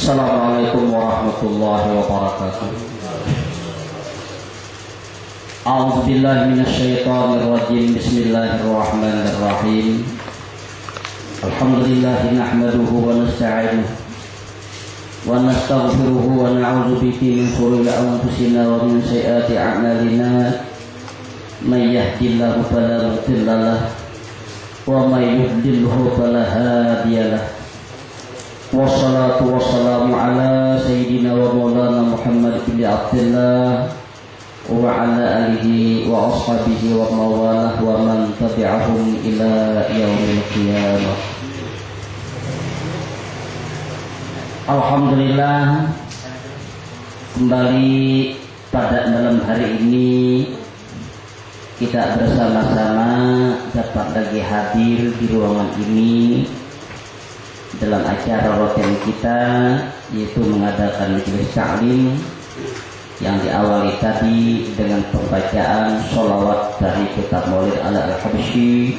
Assalamualaikum warahmatullahi wabarakatuh. A'udzubillahi minasyaitonirrajim. Bismillahirrahmanirrahim. Alhamdulillahi nahmaduhu wa nasta'inuhu wa nastaghfiruhu wa na'udzu bihi min shururi anfusina wa min sayyiati a'malina. May yahdihillahu fala mudilla lahu wa may yudlilhu fala hadiya lahu. Wassalatu wassalamu ala sayyidina wa maulana Muhammad bin Abdullah wa ala alihi wa ashabihi wa mawalah wa man tabi'ahum ila yaumil qiyamah. Alhamdulillah, kembali pada malam hari ini kita bersama-sama dapat lagi hadir di ruangan ini dalam acara rutin kita, yaitu mengadakan majelis taklim yang diawali tadi dengan pembacaan sholawat dari kitab Maulid ala al-Habsyi.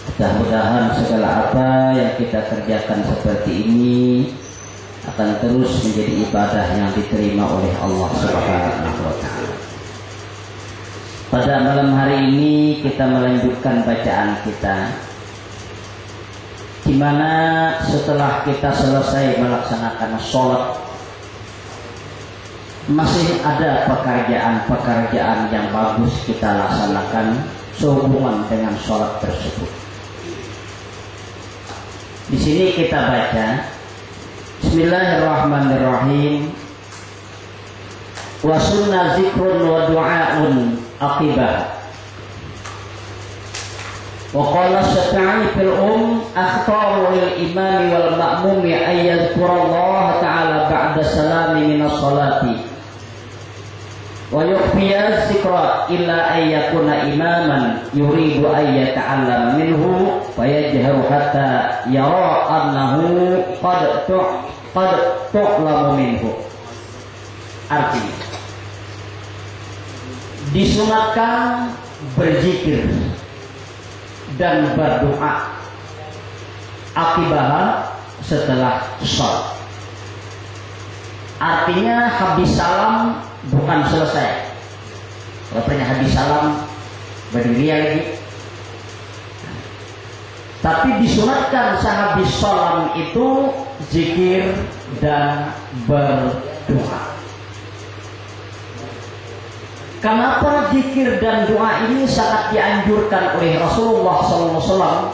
Mudah-mudahan segala apa yang kita kerjakan seperti ini akan terus menjadi ibadah yang diterima oleh Allah Subhanahu wa ta'ala. Pada malam hari ini kita melanjutkan bacaan kita, di mana setelah kita selesai melaksanakan sholat masih ada pekerjaan-pekerjaan yang bagus kita laksanakan sehubungan dengan sholat tersebut. Di sini kita baca Bismillahirrahmanirrahim. Wa sunna zikrun wa du'aun aqibah. Wa qala Syafi'i fil akhtaru lil imami wal ma'mumi ay yadhkurallaha ta'ala ba'da salami minas salati wa yukhfiya dzikra illa ay yakuna imaman yuridu ay yata'allam minhu fa yajharu hatta yara annahu qad tu'lamu minhu. Artinya, disunatkan berzikir dan berdoa akibah setelah sholat. Artinya habis salam bukan selesai. Kalau pernah habis salam berdiri lagi. Tapi disunatkan sehabis salam itu zikir dan berdoa. Kenapa zikir dan doa ini sangat dianjurkan oleh Rasulullah SAW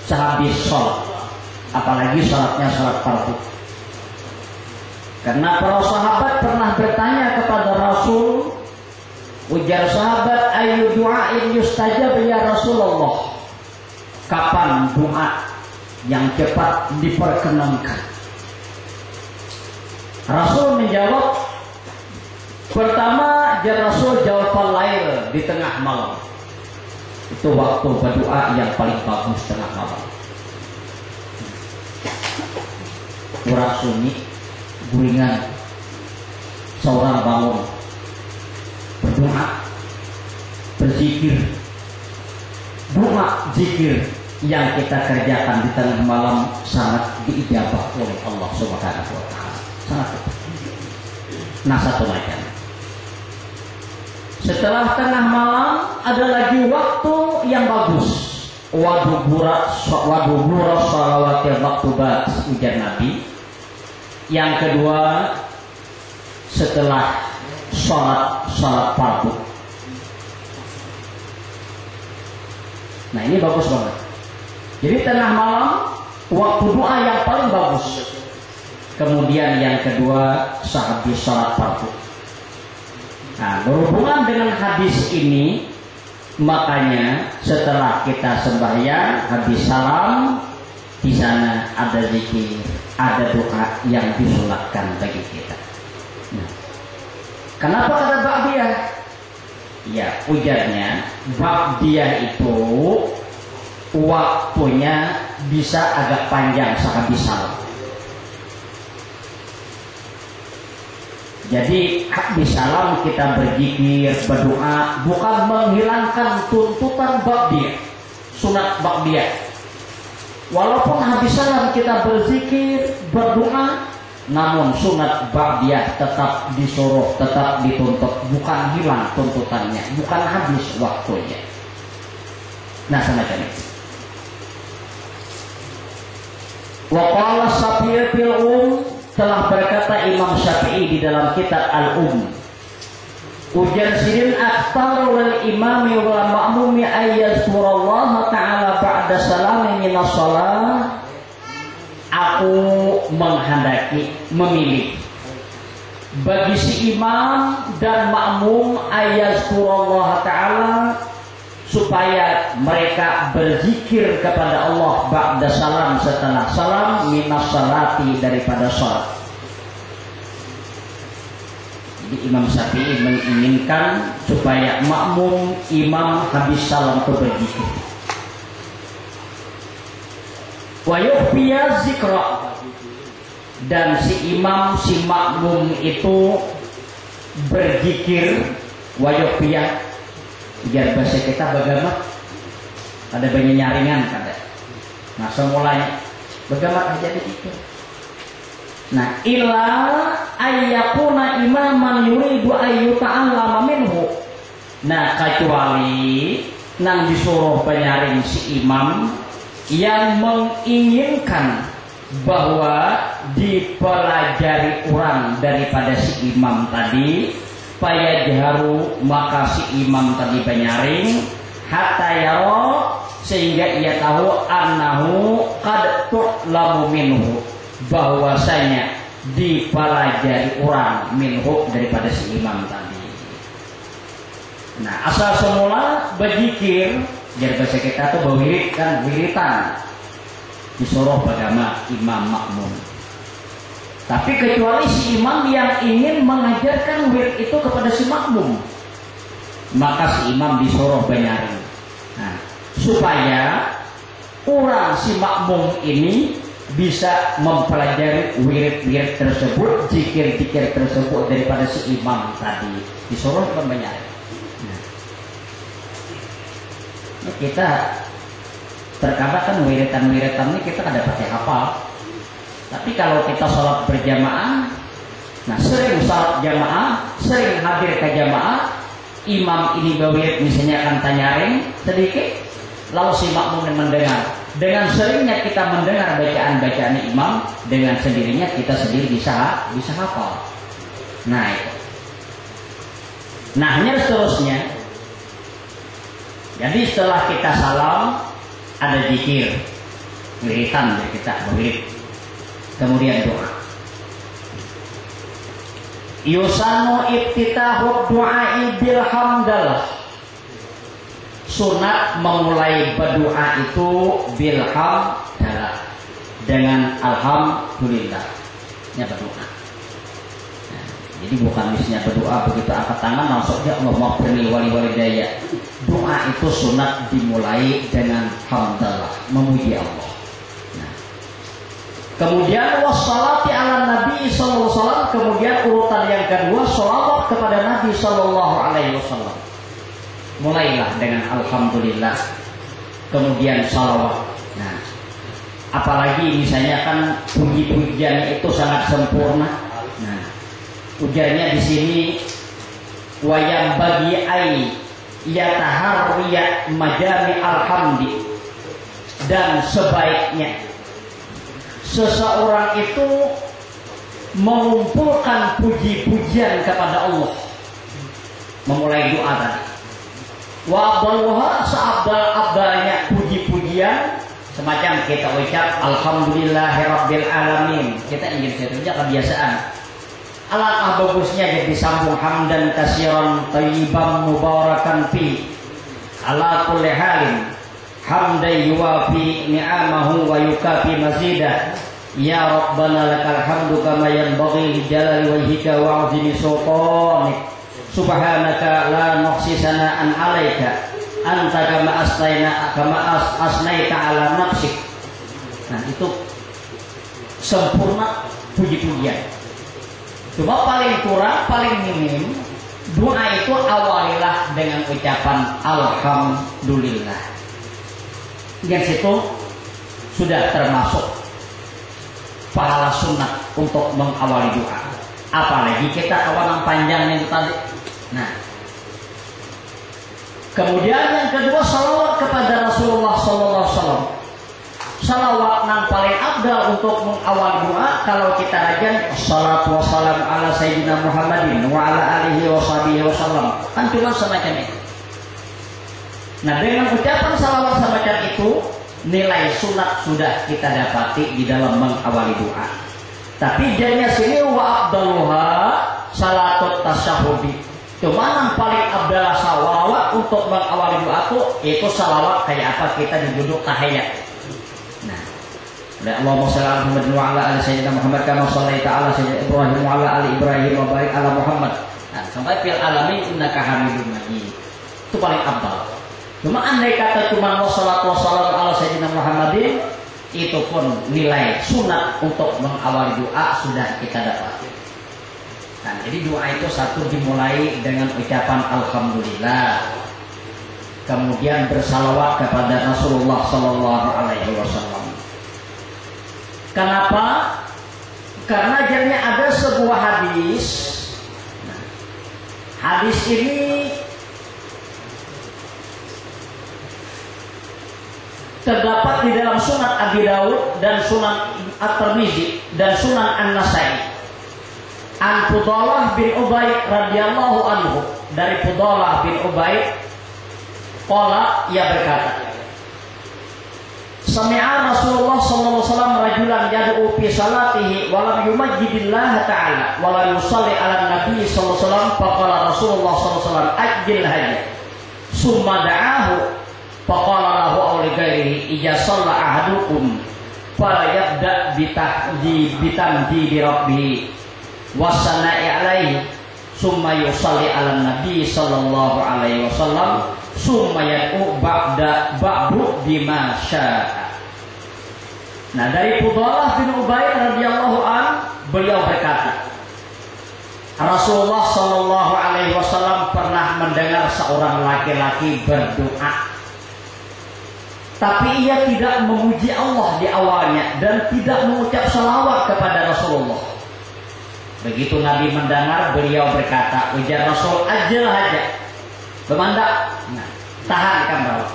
sehabis sholat, apalagi sholatnya sholat fardu? Karena para sahabat pernah bertanya kepada Rasul, ujar sahabat, ayu du'ain yustajab ya Rasulullah, kapan doa yang cepat diperkenankan? Rasul menjawab, pertama, Rasul jawab lail di tengah malam. Itu waktu berdoa yang paling bagus tengah malam. Kurang sunyi, gulingan, seorang bangun, berdoa, berzikir. Doa, zikir yang kita kerjakan di tengah malam sangat diijabah oleh Allah Subhanahu wa ta'ala. Sangat tepat. Nah, satu macam. Setelah tengah malam ada lagi waktu yang bagus. Wadubura shalawatil maktubat, ujar Nabi. Yang kedua, setelah sholat fardu. Nah, ini bagus banget. Jadi tengah malam waktu doa yang paling bagus. Kemudian yang kedua sehabis sholat fardu. Nah, berhubungan dengan hadis ini, makanya setelah kita sembahyang habis salam, di sana ada zikir, ada doa yang disunatkan bagi kita. Nah, kenapa kata ba'diyah? Ya, ujarnya ba'diyah itu waktunya bisa agak panjang sehabis salam. Jadi habis salam kita berzikir, berdoa, bukan menghilangkan tuntutan ba'diyah, sunat ba'diyah. Walaupun habis salam kita berzikir, berdoa, namun sunat ba'diyah tetap disuruh, tetap dituntut, bukan hilang tuntutannya, bukan habis waktunya. Nah, semacam itu. Wa qala Syafi'i fil telah berkata Imam Syafi'i di dalam kitab Al-Um, ujar sirin aktar wal imami wal ma'mumi ayyazkurallaha ta'ala ba'da salami minas shalah. Aku menghendaki, memilih bagi si imam dan makmum ayyazkurallaha ta'ala supaya mereka berzikir kepada Allah ba'da salam, setelah salam, minas salati, daripada salat. Jadi Imam Syafi'i menginginkan supaya makmum imam habis salam itu berzikir. Wa yuhfiya zikra, dan si imam, si makmum itu berzikir. Wa yuhfiya, biar bahasa kita bagaimana? Ada banyak nyaringan kan? Nah, semulanya bagaimana jadi itu? Nah, illa ayyakuna imaman yuridu ayyuta'allama minhu. Nah, kecuali nang disuruh penyaring si imam yang menginginkan bahwa dipelajari orang daripada si imam tadi, fayajharu, maka si imam tadi penyaring hatta yaro, sehingga ia tahu annahu qad tu'lamu minhu, bahwasanya dipelajari orang minhu daripada si imam tadi. Nah, asal semula berzikir, biar bahasa kita tuh berwirid kan, wiritan disuruh bagaimana imam makmum. Tapi kecuali si imam yang ingin mengajarkan wirid itu kepada si makmum, maka si imam disuruh penyaring. Nah, supaya orang si makmum ini bisa mempelajari wirid-wirid tersebut, zikir-zikir tersebut daripada si imam tadi, disuruh penyaring. Nah, kita terkadang kan wiritan-wiritan ini kita ada pakai hafal. Tapi kalau kita sholat berjamaah, nah sering sholat jamaah, sering hadir ke jamaah, imam ini berwirid misalnya akan tanyaring sedikit, lalu si makmum yang mendengar. Dengan seringnya kita mendengar bacaan-bacaan imam, dengan sendirinya kita sendiri bisa hafal. Nah itu. Nah hanya seterusnya. Jadi setelah kita salam ada zikir, wiritan dari kita berwirid. Kemudian doa. Yusanu ibtitahud du'ai bil hamdalah. Sunat memulai berdoa itu bil hamdalah, dengan alhamdulillah. Ini berdoa. Nah, jadi bukan misalnya berdoa begitu angkat tangan langsung ya Allah beri wali-wali daya. Doa itu sunat dimulai dengan hamdalah, memuji Allah. Kemudian wassalati ala Nabi sallallahu alaihi wasallam, kemudian urutan yang kedua sholawat kepada Nabi sallallahu alaihi wasallam. Mulailah dengan alhamdulillah, kemudian sholawat. Nah, apalagi misalnya kan puji-pujian itu sangat sempurna. Nah, ujarnya di sini wayam bagi ai yataharriya majami alhamdi, dan sebaiknya seseorang itu mengumpulkan puji-pujian kepada Allah, memulai doa tadi. Wa abdaluha, seabdal-abdalnya puji-pujian, semacam kita ucap alhamdulillahirabbil alamin. Kita ingin saja kebiasaan. Alangkah bagusnya jadi sambung hamdan katsiran thayyiban mubarakan fi ala kulli halin hamdan yuwafi ni'amahu wa yukafi mazidah. Ya Rabbana lakal hamdu kama yanbaghi li jalali wajhika wa 'azimi sultanik. Subhanaka la nuhsi sana'an 'alaika anta kama asnaita 'ala nafsik. Nah, itu sempurna puji-pujian. Cuma paling kurang, paling minim doa itu awalilah dengan ucapan alhamdulillah. Yang situ sudah termasuk pahala sunat untuk mengawali doa. Apalagi kita kawan panjang itu tadi. Nah, kemudian yang kedua salawat kepada Rasulullah SAW. Salawat yang paling abdal untuk mengawali doa kalau kita rajin salatu wassalamu ala sayyidina Muhammadin wa ala alihi wa sahbihi wasallam. Kan cuma semacam itu. Nah, dengan ucapan salawat semacam itu, nilai sunat sudah kita dapati di dalam mengawali doa. Tapi jadinya sini wa abdaluha salatut tasyahudi. Cuma yang paling abdal salawat untuk mengawali doa itu salawat kayak apa kita di duduk tahiyat. Nah, Allahumma shalli ala Muhammad wa ala ali sayyidina Muhammad kama shallaita ala sayyidina Ibrahim wa ala ali Ibrahim wa barik ala Muhammad. Nah, sampai fil alamin innaka Hamidum Majid. Itu paling abdal. Cuma andai kata cuma wassalatu wassalamu ala sayyidina Muhammadin, itu pun nilai sunat untuk mengawali doa sudah kita dapat. Nah, jadi doa itu satu dimulai dengan ucapan alhamdulillah. Kemudian bersalawat kepada Rasulullah Sallallahu Alaihi Wasallam. Kenapa? Karena jadinya ada sebuah hadis. Nah, hadis ini terdapat di dalam Sunan Abi Daud dan Sunan At-Tirmidzi dan Sunan An-Nasai. An Fudalah bin Ubaid radhiyallahu anhu, dari Fudalah bin Ubaid qala, ia berkata, sami'a Rasulullah sallallahu alaihi wasallam rajulan yad'u fi salatihi wa lam yumajjidillah ta'ala wa lam yusalli 'ala nabi sallallahu alaihi wasallam, faqala Rasulullah sallallahu alaihi wasallam ajil haja summa da'ahu faqala lahu aw li ghairihi idza shalla ahadukum fala yabda bitamdi rabbih wa sana'i 'alaihi summa yusalli 'ala nabi sallallahu alaihi wasallam summa yad'u ba'du bima syaa. Nah, dari Fudalah bin Ubaid radhiyallahu an, beliau berkata, Rasulullah sallallahu alaihi wasallam pernah mendengar seorang laki-laki berdoa, tapi ia tidak memuji Allah di awalnya dan tidak mengucap salawat kepada Rasulullah. Begitu Nabi mendengar, beliau berkata, ujar Rasul, ajal haja, bermandak, nah, tahan ikan bawah.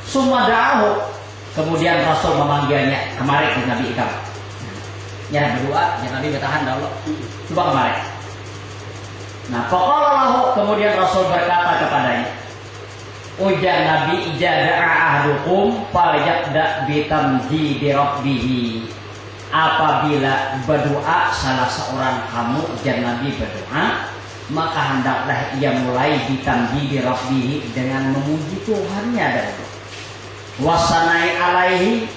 Summa da'ahu, kemudian Rasul memanggilnya, kemari ke Nabi ikan. Ya berdua, ya Nabi bertahan dahulu. Coba kemari. Nah, faqala lahu, kemudian Rasul berkata kepadanya, ujar Nabi, jada'a ahdukum falyabda bitamjidi rabbih. Apabila berdoa salah seorang kamu, ujar Nabi berdoa, maka hendaklah ia mulai ditamjidi rabbih dengan memuji Tuhannya dan wasanai alaihi,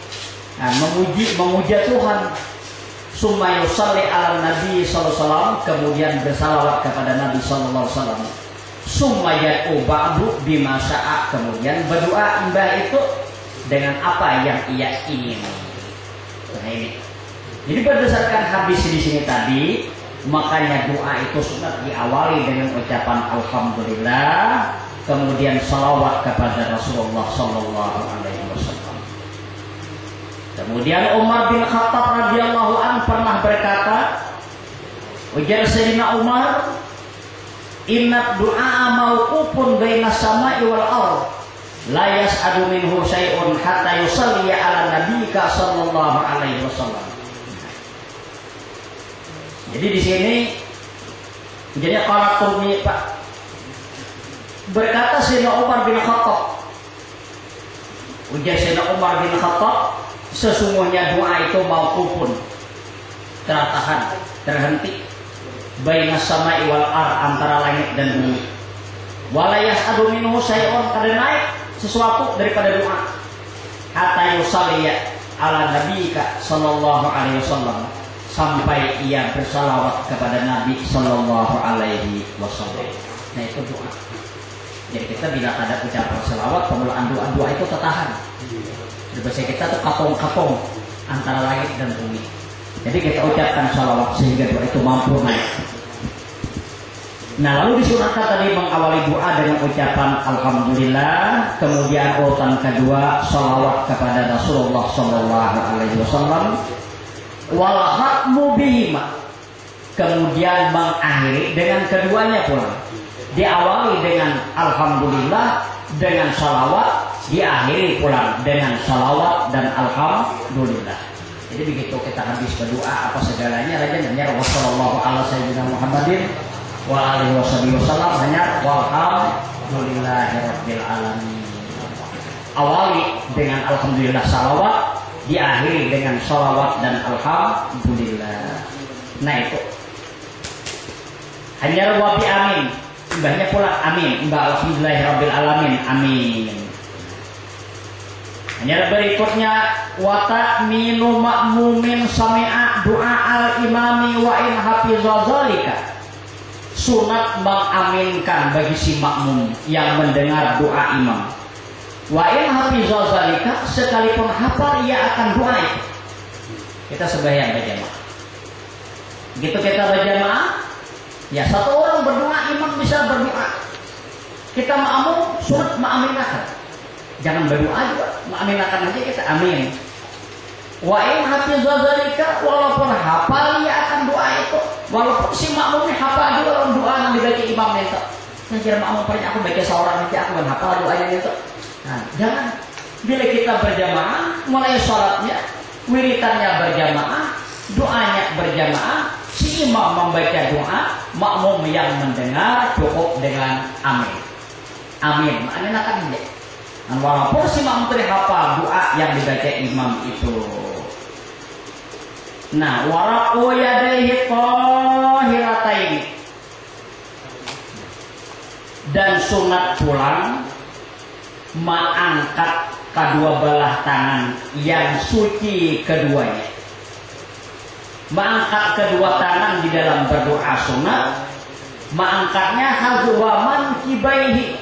nah, memuja Tuhan. Summa yusalli ala nabi sallallahu alaihi wasallam, kemudian bersalawat kepada Nabi sallallahu alaihi wasallam. Summa yad'u ba'du bima syaa, kemudian berdoa mbah itu dengan apa yang ia ingin. Nah, ini. Jadi berdasarkan hadis di sini tadi, makanya doa itu sunat diawali dengan ucapan alhamdulillah, kemudian salawat kepada Rasulullah sallallahu alaihi wasallam. Kemudian Umar bin Khattab radhiyallahu an pernah berkata, ujar Sayyidina Umar, inna du'a mauqufun baina samai wal ardh la yas'adu minhu syai'un hatta yusalli ala nabiyyika sallallahu alaihi wasallam. Jadi di sini jadi kalau Pak berkata Sayyidina Umar bin Khattab, ujar Sayyidina Umar bin Khattab, sesungguhnya doa itu mauqufun, tertahan, terhenti, baina samai wal ardh, antara langit dan bumi. Wala yas'adu minhu syai'un, kada naik sesuatu daripada doa. Hatta yusalli ala nabiyyika sallallahu alaihi wasallam, sampai ia bersalawat kepada Nabi sallallahu alaihi wasallam. Nah, itu doa. Jadi kita bila ada ucapan salawat, pemulaan doa itu tertahan. Di bahasa kita tuh kapong-kapong antara langit dan bumi. Jadi kita ucapkan salawat sehingga doa itu mampu naik. Nah, lalu disunahkan tadi mengawali doa dengan ucapan alhamdulillah, kemudian urutan kedua salawat kepada Rasulullah sallallahu alaihi wasallam, wal khatmu bihima, kemudian mengakhiri dengan keduanya pula. Diawali dengan alhamdulillah, dengan salawat, diakhiri pula dengan salawat dan alhamdulillah. Jadi begitu kita habis berdoa apa segalanya raja hanya wassallallahu ala sayyidina Muhammadin wa alihi wasallam, hanya walhamdulillahirabbil alamin. Awali dengan alhamdulillah salawat, diakhiri dengan salawat dan alhamdulillah. Nah itu hanya wabi amin, imbahnya pula amin, imbah alhamdulillahirabbil alamin, amin. Hanya berikutnya wata minu makmumin sami'a doa al imami wa in hafiza zalika, sunat mengaminkan bagi si makmum yang mendengar doa imam. Wa in hafiza zalika, sekalipun hafal ia akan doa itu. Kita sembahyang berjamaah. Begitu kita berjamaah, ya satu orang berdoa, imam bisa berdoa. Kita makmum sunat mengaminkan. Jangan berdoa juga, mengaminkan aja kita, amin. Wa in hafiza zalika, walaupun hafal ia akan doa itu. Walaupun si makmumnya hafal juga orang doa yang dibaca imam itu. Yang kira makmum pernah aku baca seorang nanti aku hafal doanya itu. Nah, jangan. Bila kita berjamaah, mulai sholatnya, wiritannya berjamaah, doanya berjamaah, si imam membaca doa, makmum yang mendengar cukup dengan amin. Amin, mengaminkan aja. Dan walaupun si makmum terhafal doa yang dibaca imam itu. Nah, waraqu yadayhi tahirataini, dan sunat pulang mengangkat kedua belah tangan yang suci keduanya. Mengangkat kedua tangan di dalam berdoa sunat, mengangkatnya hazwaman kibaihi,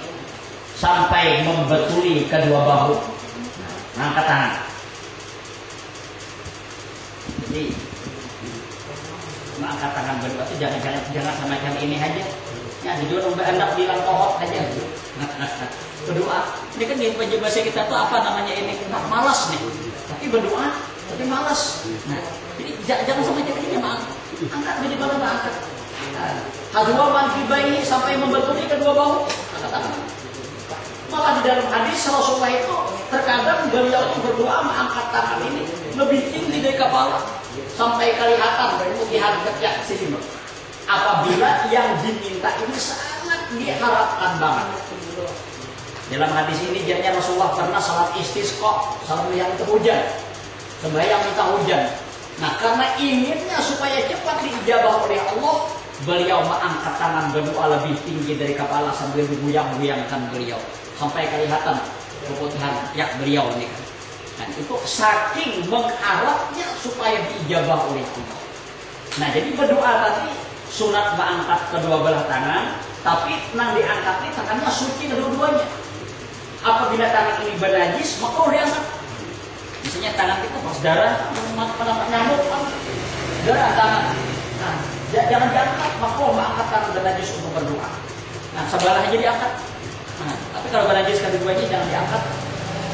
sampai membetuli kedua bahu. Angkat tangan. Jadi mengangkat tangan berdua itu jangan semacam ini aja. Ya, dijual hendak bilang kohot aja. Berdoa. Ini kan di bahasa kita tuh apa namanya ini? Malas nih. Tapi berdoa, tapi malas. Nah, jadi jangan semacam ini memang. Angkat jadi baru angkat. Hadwa mankiba ini sampai membetuli kedua bahu. Angkat tangan. Malah di dalam hadis Rasulullah itu terkadang beliau itu berdoa mengangkat tangan ini lebih tinggi dari kepala sampai kelihatan dari mutiara kecil sini. Apabila yang diminta ini sangat diharapkan banget. Dalam hadis ini jadinya Rasulullah pernah salat istisqa, salat yang itu hujan, sembahyang minta hujan. Nah, karena inginnya supaya cepat diijabah oleh Allah, beliau mengangkat tangan berdoa lebih tinggi dari kepala sambil digoyang-goyangkan beliau sampai kelihatan keputihan ya beliau ini kan. Nah, itu saking mengharapnya supaya diijabah oleh Allah. Nah, jadi berdoa tadi sunat mengangkat kedua belah tangan, tapi nang diangkat ini tangannya suci kedua-duanya. Apabila tangan ini bernajis, maka diangkat. Misalnya tangan kita pas darah, pada nyamuk, darah tangan. Nah, jangan diangkat, maka mengangkat tangan bernajis untuk berdoa. Nah, sebelahnya diangkat. Nah, tapi kalau bernajis keduanya jangan diangkat.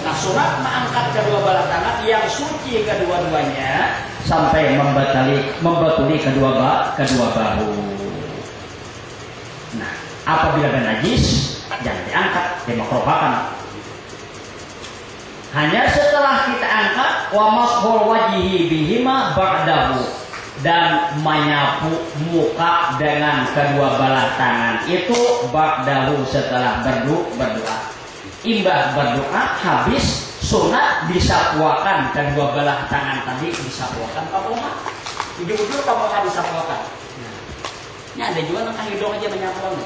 Nah, sunat mengangkat kedua belah tangan yang suci kedua-duanya sampai membatuli kedua bahu. Nah, apabila bernajis jangan diangkat, dimakruhkan. Hanya setelah kita angkat wa mashul wajhi bihima ba'dahu, dan menyapu muka dengan kedua belah tangan itu ba'dahu setelah berdoa. Imbah berdoa habis sunat disapuakan kedua belah tangan tadi, disapuakan pamoha. Ujung-ujung pamoha disapuakan. Ini ada juga nang hidung aja menyapu.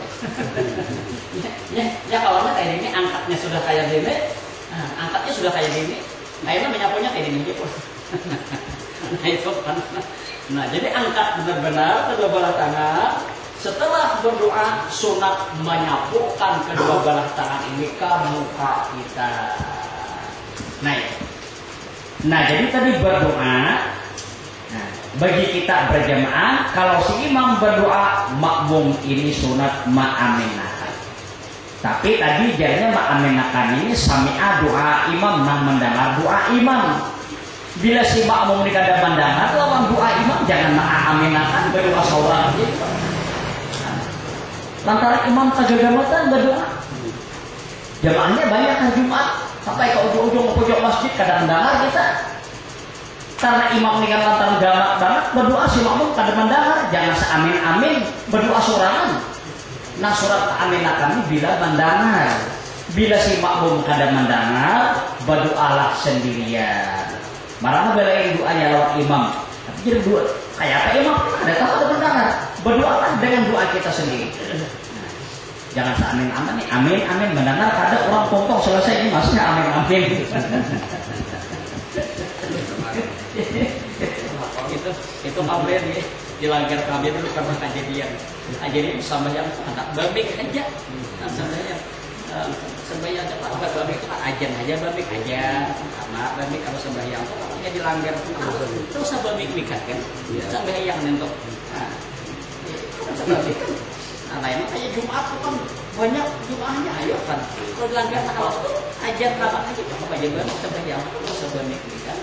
Ya kalau kayak ini angkatnya sudah kayak gini, angkatnya sudah kayak gini. Nah, itu menyapunya kayak gini aja pun. Nah, itu kan. Nah, jadi angkat benar-benar kedua belah tangan. Setelah berdoa, sunat menyapukan kedua belah tangan ini ke muka kita. Nah, jadi tadi berdoa. Nah, bagi kita berjamaah, kalau si imam berdoa, makmum ini sunat ma'aminakan. Tapi tadi jadinya ma'aminakan ini sami'a doa imam, nang mendengar doa imam. Bila si makmum di kada pandangan, lawan doa imam jangan mengaminakan berdoa seorang. Lantaran imam kagagamatan berdoa. Jamaahnya banyak hari Jumat sampai ke ujung-ujung pojok masjid kadang dengar kita. Karena imam ini kan lantaran galak banget berdoa si makmum kada mendengar, jangan seamin-amin berdoa sorangan. Nah surat aminakan ini bila mendengar. Bila si makmum kada mendengar, berdoalah sendirian. Marahnya belain doanya lewat imam. Tapi jadi doa kayak apa imam? Ada tahu ada mendengar. Berdoalah dengan doa kita sendiri. Jangan seamin-amin nih. Amin amin mendengar kada orang potong selesai ini masih amin amin. Itu kabel nih dilanggar kabel itu karena kejadian. Jadi sama yang anak babik aja. Sembahyang cepat babik itu kan ajan aja babik aja sama babik kalau sembahyang itu katanya dilanggar terus babik mikat kan sembahyang nentok. Nah lainnya kayak Jumat itu kan banyak Jumatnya ayo kan kalau dilanggar kalau ajan rapat aja apa aja babik sembahyang terus babik mikat.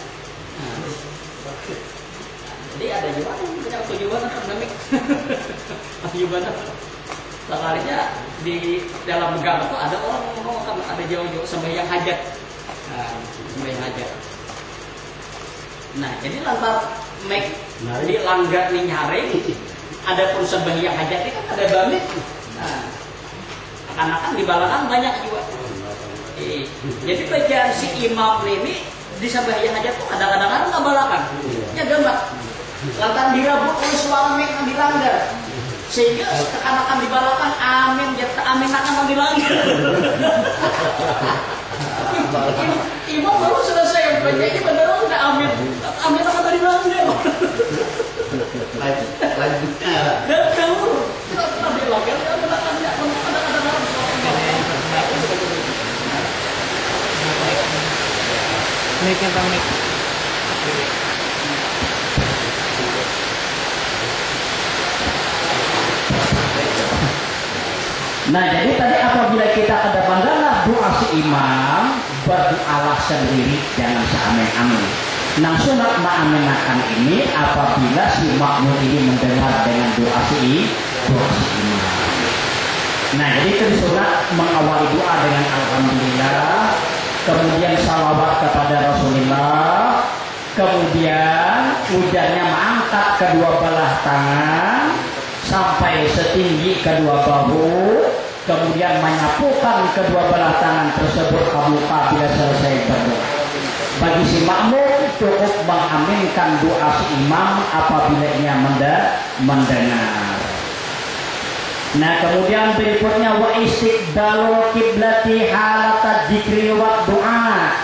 Jadi ada juga yang punya tujuan kan babik tujuan sekalinya di dalam gang itu ada orang ngomong kan ada jauh-jauh sembahyang hajat. Sembahyang hajat. Nah, jadi lantar make di langgar nih nyaring ada pun sembahyang hajat itu kan ada bamit. Nah, akan-akan di balakan banyak juga. Jadi bagian si imam ini di sembahyang hajat tuh kadang-kadang kan balakan. Ya gambar. Lantar dirabut oleh suara make yang dilanggar. Sehingga akan dibalakan amin jatuh amin akan dilanggar. Imam baru selesai bacanya benar udah amin akan dilanggar. Lanjutnya Dan kamu dilanggar ada Mic-nya Bang Mic. Nah jadi tadi apabila kita ada pandangan doa si imam berdoalah sendiri jangan seamin-amin. Nah sunat mengaminakan ini apabila si makmum ini mendengar dengan doa si imam. Nah jadi itu sunat mengawali doa dengan alhamdulillah, kemudian salawat kepada Rasulullah, kemudian ujarnya mengangkat kedua belah tangan sampai setinggi kedua bahu, kemudian menyapukan kedua belah tangan tersebut kabuka bila selesai berdoa. Bagi si makmum cukup mengaminkan doa si imam apabila ia mendengar. Nah kemudian berikutnya wa istiqbalu kiblati halata dzikri wa doa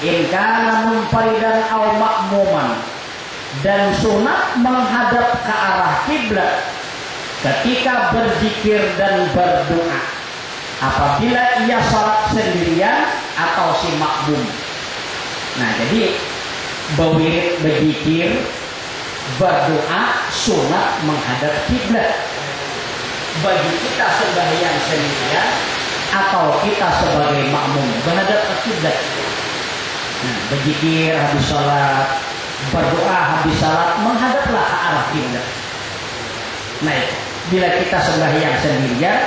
in kana munfaridan aw makmuman, dan sunat menghadap ke arah kiblat ketika berzikir dan berdoa apabila ia salat sendirian atau si makmum. Nah jadi berwirid berzikir berdoa sunat menghadap kiblat bagi kita sembahyang sendirian atau kita sebagai makmum menghadap ke kiblat. Nah berzikir habis salat, berdoa habis salat menghadaplah ke arah kiblat. Nah bila kita sembahyang sendirian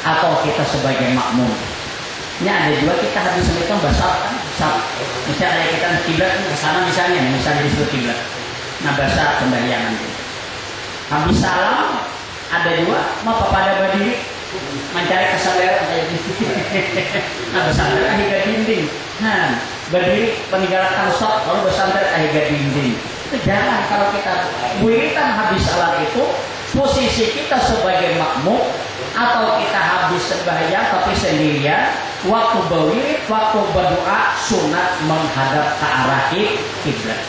atau kita sebagai makmum. Ini ada juga kita habis sembahyang basah kan, misalnya kita kiblat ke sana misalnya disebut kiblat. Nah basah sembahyangan. Habis salam ada juga mau pada berdiri mencari kesadaran kayak gitu. Nah bersandar akhirnya dinding. Nah berdiri peninggalkan sholat lalu bersandar akhirnya dinding. Itu jangan. Kalau kita wiritan habis salat itu posisi kita sebagai makmum atau kita habis sembahyang tapi sendirian, waktu berwirid, waktu berdoa sunat menghadap ke arah kiblat.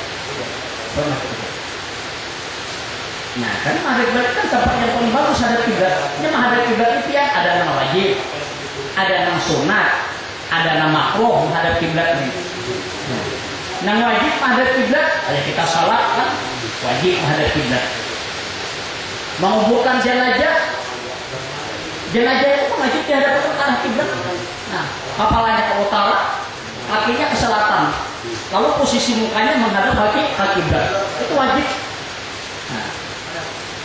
Nah kan menghadap kan tempat yang paling bagus hadap kiblat. Ini menghadap kiblat itu ya ada nama wajib, ada nama sunat, ada nama makruh menghadap kiblat ini. Nah wajib menghadap kiblat, ada kita salat kan wajib menghadap kiblat. Menguburkan jenazah itu wajib dihadapkan ke arah kiblat. Nah kepalanya ke utara, kakinya ke selatan. lalu posisi mukanya menghadap kiblat, itu wajib. Nah,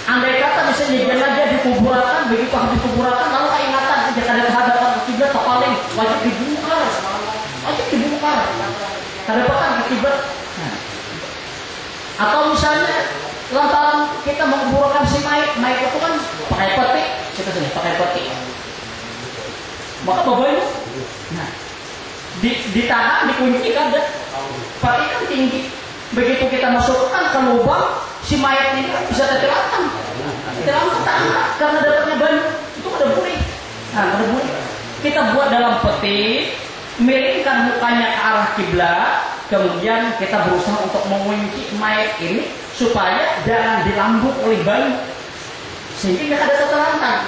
andai kata misalnya jenazah dikuburkan, begitu habis kuburkan lalu keingatan jika ada hadapan kiblat paling wajib dibongkar, hadapan kiblat. Nah, atau misalnya lantaran kita menguburkan si mayat itu kan pakai peti, kita sini pakai peti, maka bagaimana? Nah, ditahan, dikunci kan deh, peti kan tinggi. Begitu kita masukkan ke lubang, si mayat ini bisa tertelantang, karena dapatnya banyak, itu ada buri. Nah, ada buri. Kita buat dalam peti, miringkan mukanya ke arah kiblat, kemudian kita berusaha untuk mengunci mayat ini supaya jangan dilambung oleh bayi, sehingga tidak ada tertelantang.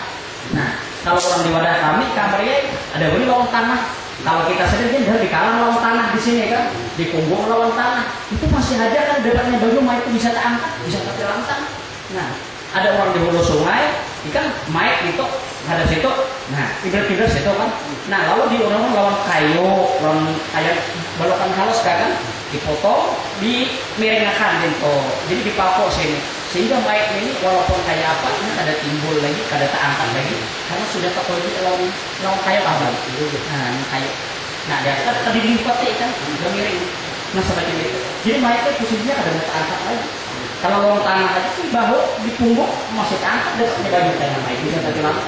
Nah, kalau orang di wadah kami, kabarnya ada buri lawang tanah. Kalau kita sendiri kan di kalang lawan tanah di sini kan, di punggung lawan tanah, itu masih aja kan dapatnya baju mayat itu bisa terangkat, bisa terlantang. Nah, ada orang di hulu sungai, ikan mayat itu ada situ, nah kiblat situ kan. Nah, lalu di orang lawan kayu balokan halus kan, dipotong, dimiringkan gitu, jadi dipapok sini. Sehingga mayat ini walaupun kayak apa, ini ada timbul lagi, ada terangkat lagi, karena sudah terkondisi lawan kayu abang. Nah, ini kayu. Nah, dia kan tadi dilipat kan, udah miring. Nah, seperti itu. Jadi mayatnya posisinya ada terangkat lagi. Kalau lawan tanah aja sih bahu di punggung masih terangkat, dia bagi tanah mayat bisa terangkat.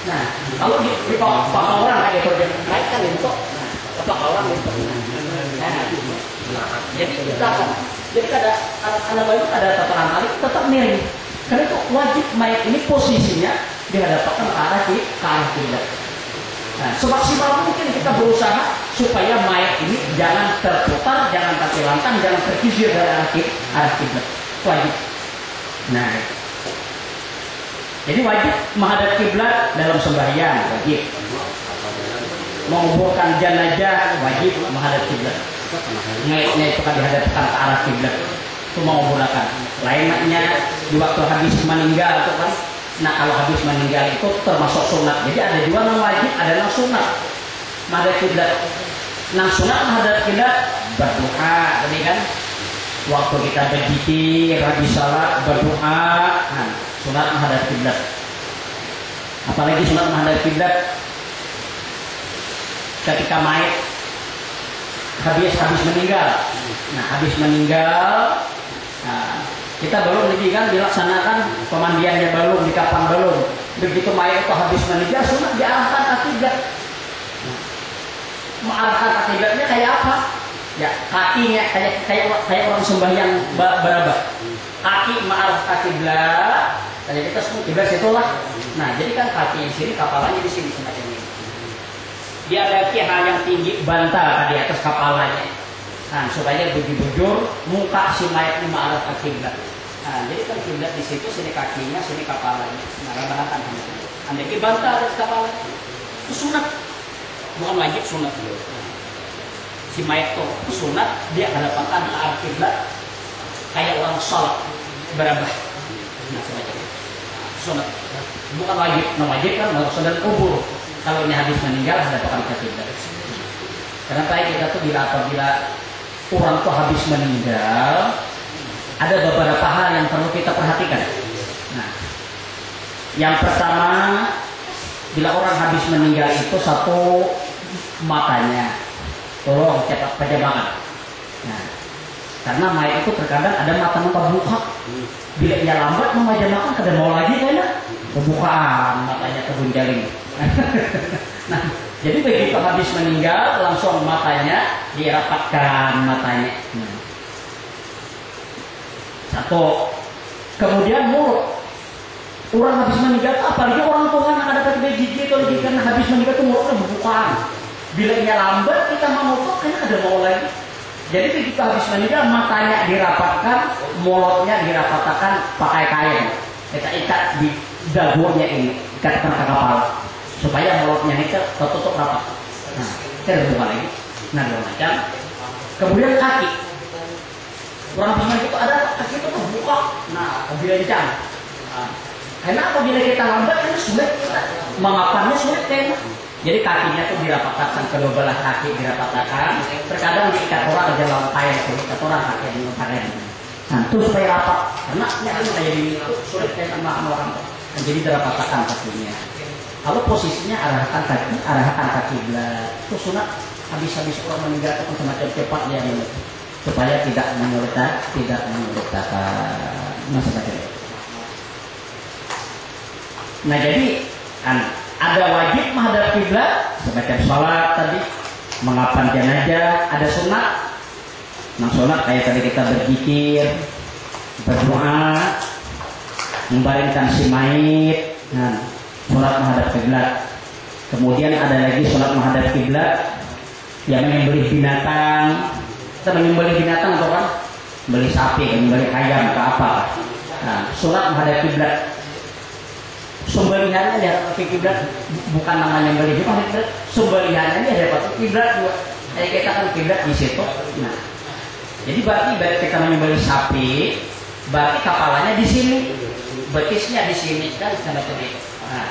Nah, kalau di pakai orang kayak itu mayat kan bentuk, pakai orang bentuk. Nah, jadi kita kan. Jadi ada anak bayi ada tataran kali tetap miring. Karena itu wajib mayat ini posisinya dihadapkan ke arah kiblat. Nah, semaksimal mungkin kita berusaha supaya mayat ini jangan terputar, jangan tertelantang, jangan terkisir dari arah kiblat. Wajib. Nah, jadi wajib menghadap kiblat dalam sembahyang, wajib. Menguburkan jenazah wajib menghadap kiblat. Mayatnya itu kan dihadapkan ke arah kiblat, itu mau menggunakan. Lainnya di waktu habis meninggal itu kan. Nah, kalau habis meninggal itu termasuk sunat. Jadi ada dua yang wajib, ada yang sunat. Menghadap kiblat. Nah, sunat menghadap kiblat berdoa, tadi kan. Waktu kita berzikir, habis salat berdoa. Nah, sunat menghadap kiblat. Apalagi sunat menghadap kiblat ketika mayat habis meninggal. Nah, habis meninggal, nah, kita belum lagi kan dilaksanakan pemandiannya belum, di kapan belum. Begitu mayat itu habis meninggal, sunat diarahkan ke kiblat. Mengarahkan ke kiblatnya kayak apa? Ya, kakinya kayak orang sembahyang berabah. Kaki mengarah ke kiblat, kayak kita semua kiblat situlah. Nah, jadi kan kaki di sini, kepalanya di sini semacam ini. Dia ada hal yang tinggi bantal di atas kepalanya. Nah, supaya bujur muka si mayat ini mengarah ke kiblat. Nah, jadi kan kiblat di situ, sini kakinya, sini kepalanya. Nah, rata-rata andai bantal atas kepala. Itu sunat. Bukan wajib, sunat. Si mayat itu sunat, dia hadapan ke arah kiblat kayak orang sholat berabah. Nah, semacam itu. Sunat. Bukan wajib. Nah, wajib kan harus sedang kubur. Kalau ini habis meninggal ada pakai kiblat. Karena kita tuh apabila orang tuh habis meninggal, ada beberapa hal yang perlu kita perhatikan. Nah, yang pertama, bila orang habis meninggal itu satu, matanya tolong cepat pejamkan. Nah, karena mayat itu terkadang ada mata buka. Bila ia lambat memejamkan, kada mau lagi kayaknya kebukaan matanya kebunjaling. Nah, jadi begitu habis meninggal langsung matanya dirapatkan matanya. Satu. Kemudian mulut. Orang habis meninggal, apalagi orang tua yang ada pada gigi itu lagi karena habis meninggal itu mulutnya berbukaan. Bila ia lambat kita menutup kan ada mau lagi. Jadi begitu habis meninggal matanya dirapatkan, mulutnya dirapatkan pakai kain. Kita ikat di dagunya ini, ikatkan ke kepala. Supaya mulutnya itu tertutup rapat. Nah, kita buka lagi. Nah, dua macam. Kemudian kaki. Orang habis itu ada kaki itu terbuka. Nah, kebiancang. Nah, karena apabila kita lambat kan sulit kita mengapannya sulit kan. Jadi kakinya tuh dirapatkan, kedua belah kaki dirapatkan. Terkadang diikat orang aja lantai itu, ikat orang kaki di lantai. Nah, itu supaya rapat. Karena ini kayak gini itu sulit kayak sama orang. Nah, jadi dirapatkan kakinya. Kalau posisinya arahkan kaki belah. Itu sunat habis-habis orang meninggal itu semacam cepat dia ini supaya tidak menyulitkan masalah. Nah jadi kan ada wajib menghadap kiblat semacam sholat tadi, mengapan jenazah, ada sunat. Nah sunat kayak tadi kita berzikir, berdoa, membaringkan si mayit, nah sunat menghadap kiblat. Kemudian ada lagi sunat menghadap kiblat yang menyembelih binatang. Kita menyembelih binatang atau kan beli sapi, membeli ayam ke apa. Nah sunat menghadap kiblat. Sembelihannya dia pakai kiblat, bukan namanya nyembelih, bukan kiblat. Sembelihannya dia pakai kiblat juga. Jadi kita kan kiblat di situ. Nah, jadi berarti kita menyembelih sapi, berarti kepalanya di sini, betisnya di sini kan semacam itu. Nah,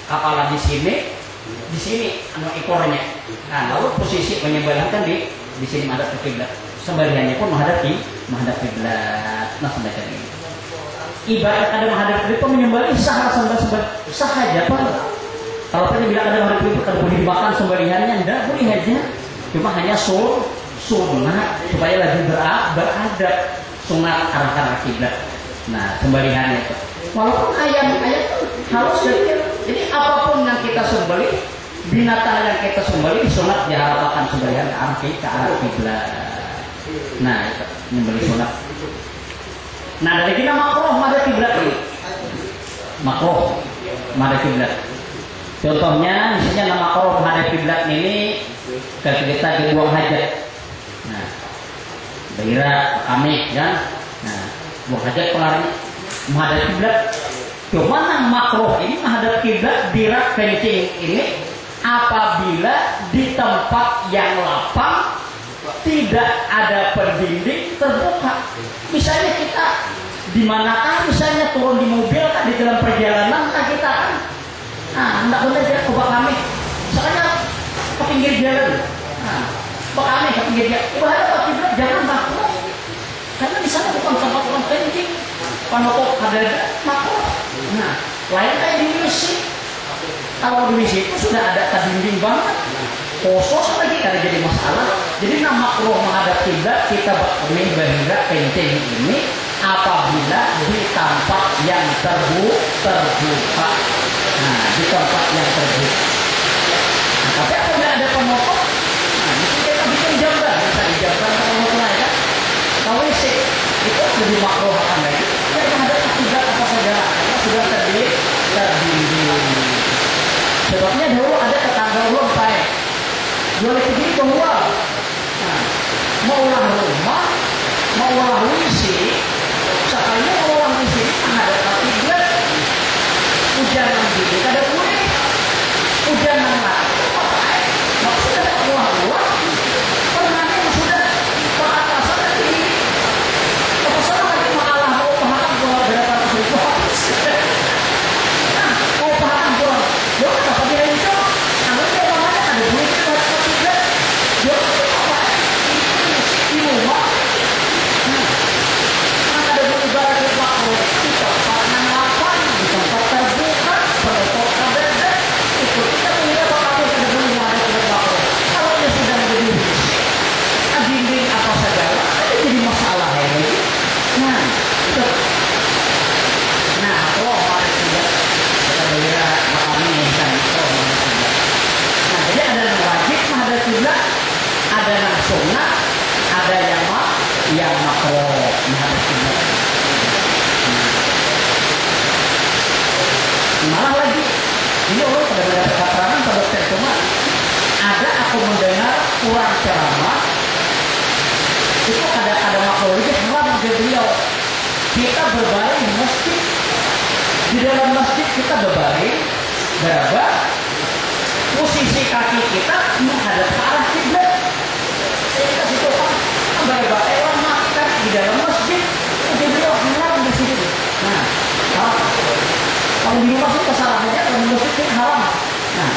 kepala di sini, ekornya. Nah, lalu posisi penyembelihan kan di sini menghadap ke kiblat. Sembelihannya pun menghadap kiblat. Nah, semacam ini. Ibarat ada menghadap kiblat menyembelih sah aja Pak. Kalau tadi bilang ada menghadap kiblat kalau boleh dimakan sembelihannya enggak, boleh aja. Cuma hanya sunat supaya lebih beradab, sunat arah kiblat. Nah, sembelihannya itu. Walaupun ayam harus jadi apapun yang kita sembelih, binatang yang kita sembelih sunat diharapkan sembelihan ke arah kiblat. Nah, itu menyembelih sunat. Nah dari kita makruh menghadap kiblat ini, makruh menghadap kiblat. Contohnya misalnya nama makruh menghadap kiblat ini ketika kita buang hajat. Nah, bahira kami kan, nah buang hajat pelari menghadap kiblat. Cuma yang makruh ini menghadap kiblat dirak kencing ini apabila di tempat yang lapang tidak ada pendinding terbuka. Misalnya kita di manakah misalnya turun di mobil kan di dalam perjalanan kan kita kan hendak boleh dia coba kami misalnya ke pinggir jalan. Nah, kami ke pinggir jalan. Ibarat kiblat jangan makruh. Karena di sana bukan tempat orang kencing. Panotok ada makruh. Nah, lain kayak di Mesir. Kalau di Mesir itu sudah ada dinding banget. Kosong lagi karena jadi masalah. Jadi nama makruh menghadap kiblat kita bahira kencing ini apabila di tempat yang terbuka. Nah, di tempat yang terbuka. Nah, tapi apabila ada penutup, nah mesti kita bikin jamban, bisa dijamban kalau mulai kan. Kalau WC itu lebih makruh akan lagi. Kita menghadap kiblat apa saja, karena sudah terdinding. Sebabnya dulu ada tetangga ulun baik. Boleh begini keluar. Nah, mau ulang rumah, mau ulang WC, sekalinya mau ulang WC menghadap kiblat. Hujanan gitu, ada kulit. Hujanan lagi, maksudnya keluar-keluar. Pernahnya sudah ke atasan dan ini. Apa salah lagi mengalah mau paham keluar berapa ribu habis. Nah, mau paham keluar. Yuk, apa dia itu? Namanya namanya ada duit buat kiblat. Yuk, apa? Di rumah. Nah, ada duit ibarat rumah. Di tempat yang lapang, di tempat terbuka, penutup kabel. Itu kita punya apa ada duit ada kiblat. Kalau dia sudah menjadi dinding apa saja, ada jadi masalah ya lagi. Nah, itu. Nah, kalau ada kiblat, kita lihat makanya kan nah, jadi ada yang wajib menghadap kiblat, ada yang sunnah, ada yang makruh menghadap kiblat. Malah lagi, ini orang pada mendapat keterangan pada dokter cuma ada aku mendengar kurang ceramah itu ada makruh itu haram dari beliau. Kita berbaring di masjid, di dalam masjid kita berbaring, berabad, posisi kaki kita menghadap ke arah kiblat. Kita situ kan berabad orang makan di dalam masjid, jadi beliau haram di situ. Nah, kalau di rumah sih kesalahannya, kalau di masjid itu haram. Nah,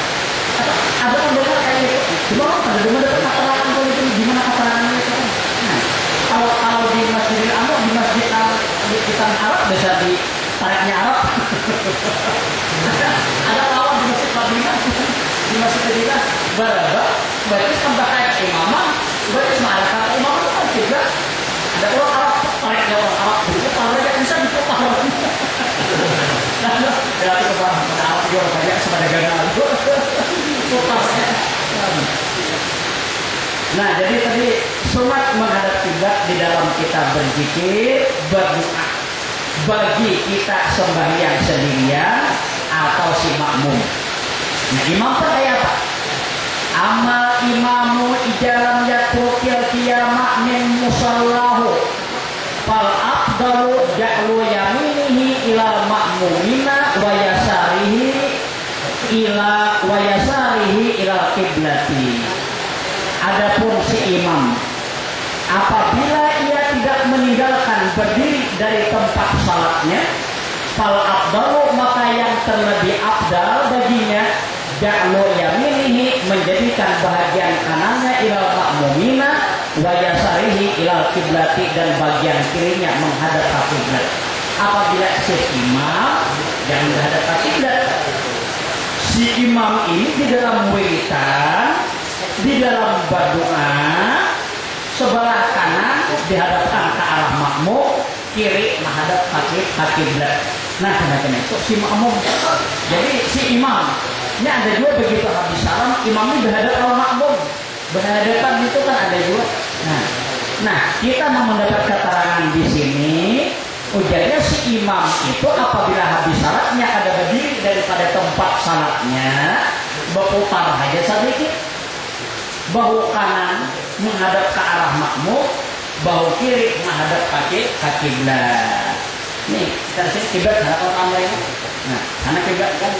Ada yang dengar kayak gitu. Cuma pada dengar keterangan politik gimana keterangannya itu. Nah, kalau di Masjidil Ammar, di masjid di kitab Arab bisa di tareknya Arab. Ada lawan di masjid Madinah, di masjid Madinah berapa? Berarti tambah kayak imamah, berarti semangat kata imamah itu kan juga ada orang Arab, tareknya orang Arab, begitu tareknya bisa diputar. Ya itu kebahan pada Arab juga banyak sebagai gagal. Putarnya. Nah, jadi tadi sunat menghadap kiblat di dalam kita berzikir, berdoa. Bagi kita sembahyang sendirian atau si makmum. Nah, imam pada apa? Amal imamu ijalam yatrukil qiyamah min musallahu fal afdalu ja'lu yaminihi ila ma'mumina wa yasarihi ila kiblati. Adapun si imam apabila ia tidak meninggalkan berdiri dari tempat salatnya, fal afdalu maka yang terlebih afdal baginya ja'lu yaminihi menjadikan bahagian kanannya ilal ma'mumina wa yasarihi ilal kiblati dan bagian kirinya menghadap kiblat. Apabila si imam yang menghadap kiblat, si imam ini di dalam wiritan, di dalam berdoa, sebelah kanan dihadapkan ke arah makmum, kiri menghadap kiblat. Nah, semacam itu si makmum. Jadi si imam ini ada juga begitu habis salam, imamnya berhadap sama makmum. Berhadapan itu kan ada juga. Nah, kita mau mendapat keterangan di sini. Ujarnya si imam itu apabila habis salatnya ada berdiri daripada tempat salatnya, berputar aja sedikit. Bahu kanan menghadap ke arah makmum, bahu kiri menghadap kiblat. Nih, kita sini kiblat hadapan orang lain. Nah, karena kiblat kan.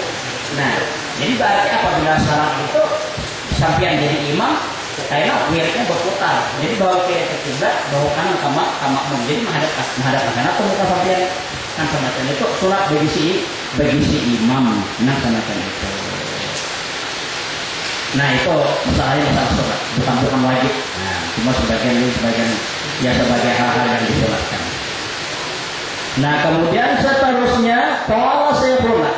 Nah, jadi berarti apabila salat itu sampai jadi imam, kayaknya wiridnya berputar. Jadi bahu kiri ke kiblat, bahu kanan ke makmum. Jadi menghadap ke sana atau muka sampai kan semacam itu salat bagi si imam. Nah, semacam itu. Nah, itu masalahnya masalah salat, bukan wajib. Nah, cuma sebagian hal-hal yang disunatkan. Nah, kemudian seterusnya kalau saya pernah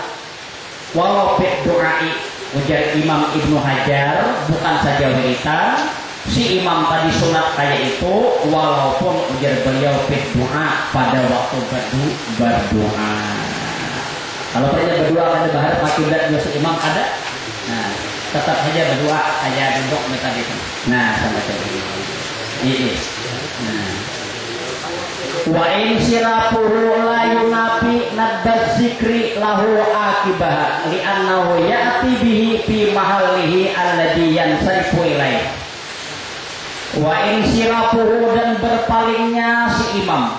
walau doai ujar Imam Ibnu Hajar bukan saja wiritan, si imam tadi sunat kayak itu walaupun ujar beliau doa pada waktu berdoa. Kalau saja berdoa pada bahar kiblat si imam ada, nah tetap saja berdoa kayak duduk tadi. Nah, sama seperti ini. Nah, wa in sirafuhu la yunafi nadaz zikri lahu akibah li annahu ya'ti bihi fi mahallihi alladhi yansarifu ilaih. Wa in sirafuhu dan berpalingnya si imam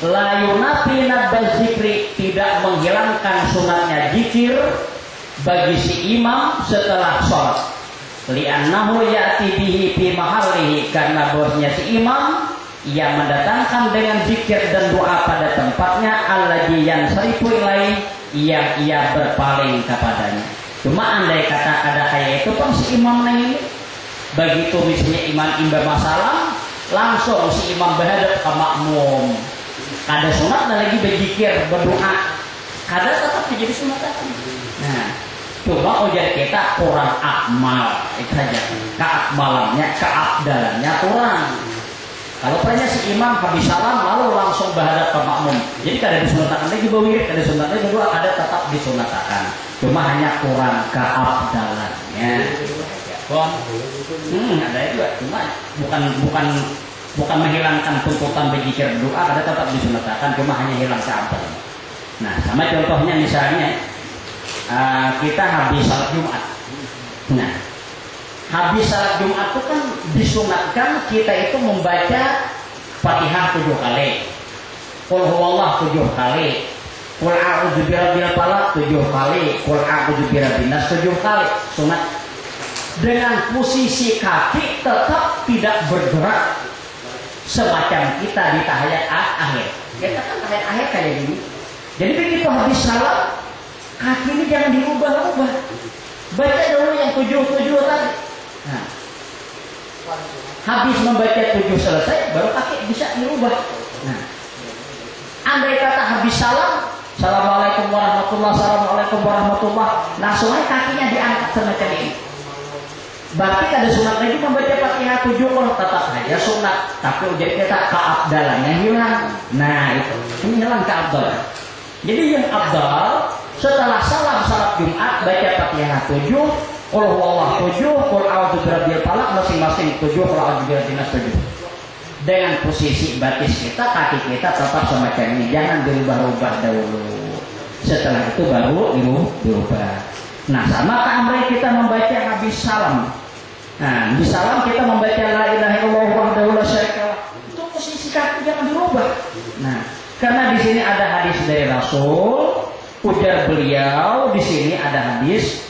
la yunafi nadaz zikri tidak menghilangkan sunatnya zikir bagi si imam setelah sholat. Li annahu ya'ti bihi fi mahallihi karena bosnya si imam ia mendatangkan dengan zikir dan doa pada tempatnya alladzi yansarifu ilaih yang ia berpaling kepadanya. Cuma andai kata ada kayak itu kan si imam ini begitu misalnya imam bermasalah langsung si imam berhadap ke makmum. Kada sunat dan lagi berzikir berdoa. Kada tetap menjadi sunat. Nah, cuma ujar kita kurang akmal itu saja. Keakmalannya, keabdalannya kurang. Kalau pernah si imam habis salam lalu langsung berhadap ke makmum. Jadi kada disunatakan lagi wirid, kada disunatakan berdua, kada tetap disunatakan. Cuma hanya kurang keabdalannya. Ada itu cuma bukan menghilangkan tuntutan berzikir doa, kada tetap disunatakan, cuma hanya hilang keabdalan. Nah, sama contohnya misalnya kita habis salat Jumat. Nah, habis salat Jumat itu kan disunatkan kita itu membaca Fatihah 7 kali, Qul huwallah 7 kali, Qul a'udzu birabbil falaq 7 kali, Qul a'udzu birabbin nas 7 kali. Sunat dengan posisi kaki tetap tidak bergerak semacam kita di tahiyat akhir. Kita kan tahiyat akhir kayak gini. Jadi begitu habis salat kaki ini jangan diubah-ubah. Baca dulu yang 7 tadi. Nah, habis membaca 7 selesai, baru kaki bisa dirubah. Nah, andai kata habis salam, Assalamualaikum warahmatullahi, Assalamualaikum warahmatullahi, langsung aja kakinya diangkat semacam ini. Berarti ada sunat lagi membaca Fatihah 7 tetap saja sunat, tapi jadi kita keabdalannya hilang. Nah itu, ini hilang keabdalan. Jadi yang abdal setelah salam salat Jumat baca Fatihah 7, Qul huwallahu 7, Qul a'udzu birabbil falaq masing-masing 7, Qul a'udzu birabbin nas 7. Dengan posisi batis kita, kaki kita tetap semacam ini, jangan dirubah-rubah dahulu. Setelah itu baru dirubah. Nah, sama amri kita membaca habis salam. Nah, di salam kita membaca la ilaha illallah wahdahu la syarikalah. Itu posisi kaki jangan dirubah. Nah, karena di sini ada hadis dari Rasul, ujar beliau di sini ada hadis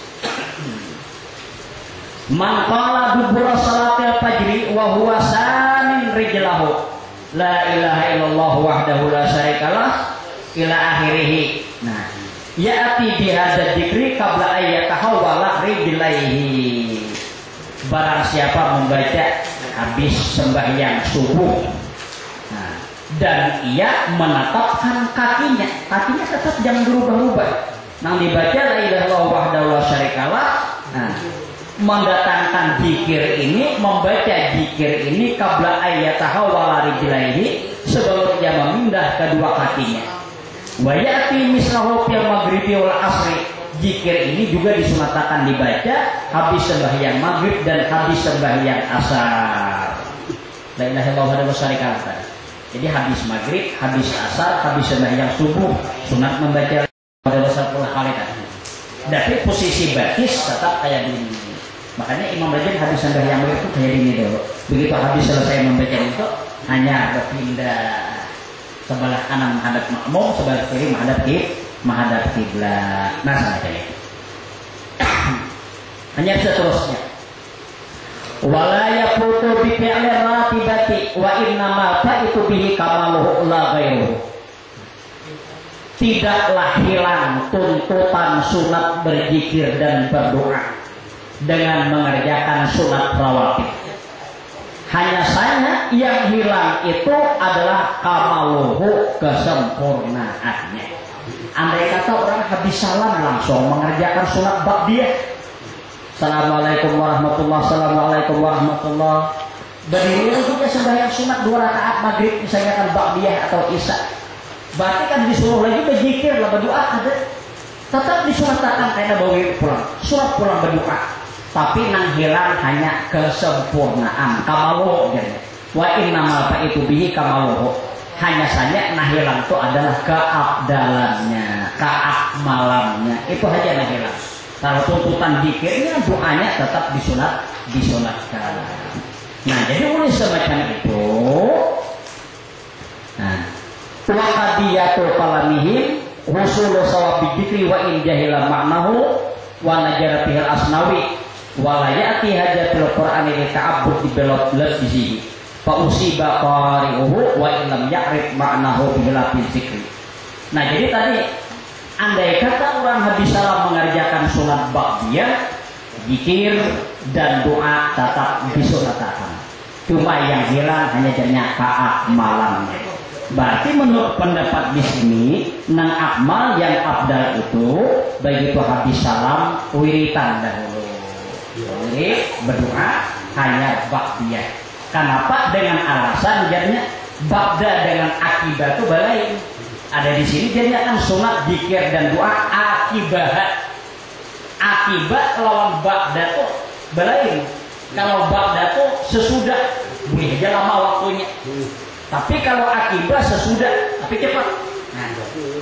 man qala dubura salatil fajri wa huwa sanin rijlahu la ilaha illallah wahdahu la syarikalah ila akhirih. Nah, ya'ti bihadza dzikri qabla ayyatahawwala rijlaihi. Barang siapa membaca habis sembahyang subuh, nah, dan ia menetapkan kakinya tetap jangan berubah-ubah. Nang dibaca la ilaha illallah wahdahu la syarikalah. Nah, mendatangkan zikir ini, membaca zikir ini qabla ayyatahawwala rijlaihi, sebelum dia memindah kedua kakinya. Wa ya'ti mislahu fil maghribi wal asri. Zikir ini juga disunatkan dibaca habis sembahyang maghrib dan habis sembahyang asar. La ilaha illallah wahdahu la syarikalah. Jadi habis maghrib, habis asar, habis sembahyang subuh sunat membaca pada 10 kali tadi. Tapi posisi batis tetap kayak gini. Makanya Imam Rajab habis sembahyang maghrib itu kayak gini dulu. Begitu habis selesai membaca itu hanya berpindah sebelah kanan menghadap makmum, sebelah kiri menghadap kiblat. Nah, semacam itu. Hanya seterusnya. Wala yaqutu bi fi'li ratibati wa innama fa'itu bihi kamaluhu la ghairuhu. Tidaklah hilang tuntutan sunat berzikir dan berdoa dengan mengerjakan sunat rawatib. Hanya saja yang hilang itu adalah kamaluhu, kesempurnaannya. Andai kata orang habis salam langsung mengerjakan sunat ba'diyah, Assalamualaikum warahmatullahi, Assalamualaikum warahmatullahi, berdiri juga sembahyang sunat 2 rakaat maghrib misalnya kan ba'diyah atau isya, berarti kan disuruh lagi berzikir lah, berdoa ada, tetap disunatkan karena bawa pulang, sunat pulang berdoa, tapi nang hilang hanya kesempurnaan, kamaluhu. Wa innama fa'itu bihi kamaluhu. Hanya saja nah hilang itu adalah keabdalannya, keakmalannya, itu aja nah hilang. Kalau tuntutan zikirnya, doanya tetap disunatkan. Nah, jadi oleh semacam itu, nah, waqadiyatu kalamihim husulu sawabi dzikri wa in jahila ma'nahu wa najara bihal asnawi wa la ya'ti hajatul qur'ani li ta'abbud bi belot lafzihi fa usiba qari'uhu wa illam ya'rif ma'nahu bilafi zikri. Nah, jadi tadi andai kata orang habis salam mengerjakan sunat ba'diyah, zikir dan doa tetap disunatkan. Cuma yang hilang hanya keakmalannya. Berarti menurut pendapat di sini, nang akmal yang abdal itu begitu habis salam wiritan dahulu. Wirid berdoa hanya ba'diyah. Kenapa? Dengan alasan jadinya ba'da dengan akibat itu balain. Ada di sini jadi akan sunat zikir dan doa akibat. Akibat lawan ba'da tuh balain. Kalau ba'da tuh sesudah, boleh aja lama waktunya. Tapi kalau akibat sesudah, tapi cepat.